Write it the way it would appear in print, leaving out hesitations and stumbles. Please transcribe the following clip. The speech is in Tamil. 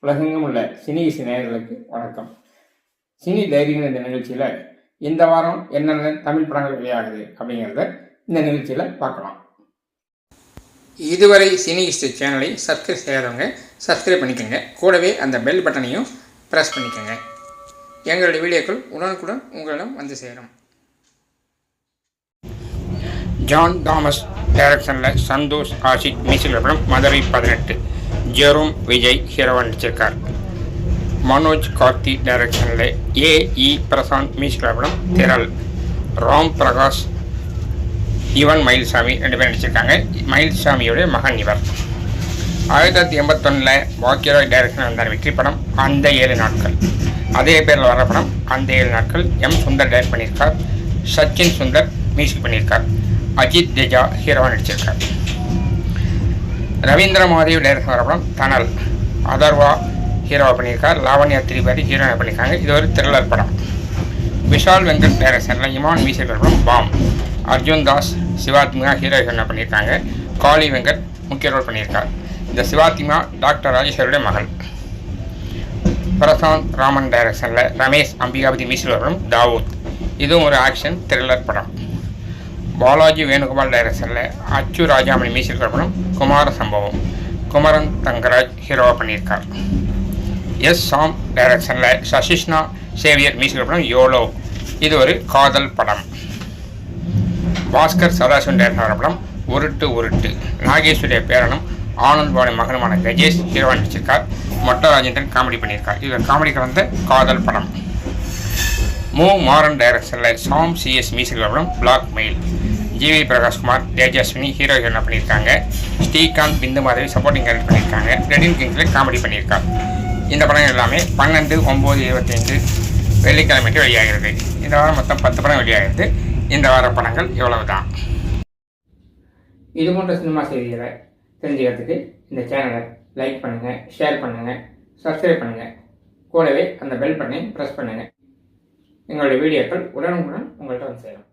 உலகெங்கும் உள்ள சினி இசை நேயர்களுக்கு வணக்கம். சினி டைரிங்கிற இந்த நிகழ்ச்சியில் இந்த வாரம் என்னென்ன தமிழ் படங்கள் வெளியாகுது அப்படிங்கிறத இந்த நிகழ்ச்சியில் பார்க்கலாம். இதுவரை சினி இசை சேனலை சப்ஸ்கிரைப் செய்யாதவங்க சப்ஸ்கிரைப் பண்ணிக்கோங்க. கூடவே அந்த பெல் பட்டனையும் ப்ரெஸ் பண்ணிக்கோங்க. எங்களுடைய வீடியோக்கள் உடனுக்குடன் உங்களிடம் வந்து சேரும். ஜான் தாமஸ் டைரக்ஷனில் சந்தோஷ் ஆஷிக் மியூசிக் படம் மதுரை 18. ஜெரோம் விஜய் ஹீரோவாக நடிச்சிருக்கார். மனோஜ் கார்த்தி டைரக்ஷனில் ஏஇ பிரசாந்த் மியூசிக் படம் திரள். ராம் பிரகாஷ் யுவன் மயில்சாமி 2 பேர் நடிச்சிருக்காங்க. மயில்சாமியோடைய மகன் இவர். 1981 பாக்யராஜ் டைரக்ஷன் வந்த வெற்றி படம் அந்த 7 நாட்கள். அதே பேரில் வர படம் அந்த 7 நாட்கள். எம் சுந்தர் டைரக்ட் பண்ணியிருக்கார். சச்சின் சுந்தர் மியூசிக் பண்ணியிருக்கார். அஜித் தேஜா ஹீரோவாக நடிச்சிருக்கார். ரவீந்திர மாதேவ் டைரக்ஷன் வர படம் தனல். அதர்வா ஹீரோவாக பண்ணியிருக்கார். லாவண்யா திரிபாதி ஹீரோவாக பண்ணியிருக்காங்க. இது ஒரு த்ரில்லர் படம். விஷால் வெங்கட் டைரக்ஷனில் இமான் மியூசிக் படம் பாம். அர்ஜுன் தாஸ் சிவாத்மிகா ஹீரோயினாக பண்ணியிருக்காங்க. காளி வெங்கட் முக்கிய ரோல் பண்ணியிருக்கார். இந்த சிவாத்மிகா டாக்டர் ராஜேஸ்வருடைய மகள். பிரசாந்த் ராமன் டைரக்ஷனில் ரமேஷ் அம்பிகாபதி மியூசிக் படம் தாவூத். இதுவும் ஒரு ஆக்ஷன் த்ரில்லர் படம். பாலாஜி வேணுகோபால் டைரக்ஷனில் அச்சு ராஜாமணி மியூசிக் படம் குமார சம்பவம். குமரன் தங்கராஜ் ஹீரோவாக பண்ணியிருக்கார். எஸ் சாம் டைரக்ஷனில் சசிஷ்ணா சேவியர் மியூசிக் படம் யோலோ. இது ஒரு காதல் படம். பாஸ்கர் சதாசிவன் டைரக்ஷன் படம் உருட்டு உருட்டு. நாகேஸ்வரிய பேரனும் ஆனந்த் பாணி மகனுமான கஜேஷ் ஹீரோவாக நடிச்சிருக்கார். மொட்ட ராஜேந்திரன் காமெடி பண்ணியிருக்கார். இது காமெடி கலந்த காதல் படம். மு மாறன் டைரக்ஷனில் சாம் சிஎஸ் மியூசிக் படம் பிளாக் மெயில். ஜிவி பிரகாஷ்குமார் தேஜஸ்வினி ஹீரோயினாக பண்ணியிருக்காங்க. ஸ்ரீகாந்த் பிந்து மாதவி சப்போர்ட்டிங் கேரக்டர் பண்ணியிருக்காங்க. ரெடின் கிங்ஸில் காமெடி பண்ணியிருக்கார். இந்த படம் எல்லாமே 12/9/25 வெள்ளிக்கிழமை வெளியாகிறது. இந்த வாரம் மொத்தம் 10 படம் வெளியாகிறது. இந்த வார படங்கள் இவ்வளவு தான். இது போன்ற சினிமா செய்திகளை தெரிஞ்சுக்கிறதுக்கு இந்த சேனலை லைக் பண்ணுங்கள், ஷேர் பண்ணுங்கள், சப்ஸ்கிரைப் பண்ணுங்கள். கூடவே அந்த பெல் பட்டனை ப்ரெஸ் பண்ணுங்கள். எங்களுடைய வீடியோக்கள் உடனுக்குடன் உங்கள்கிட்ட வந்து சேரும்.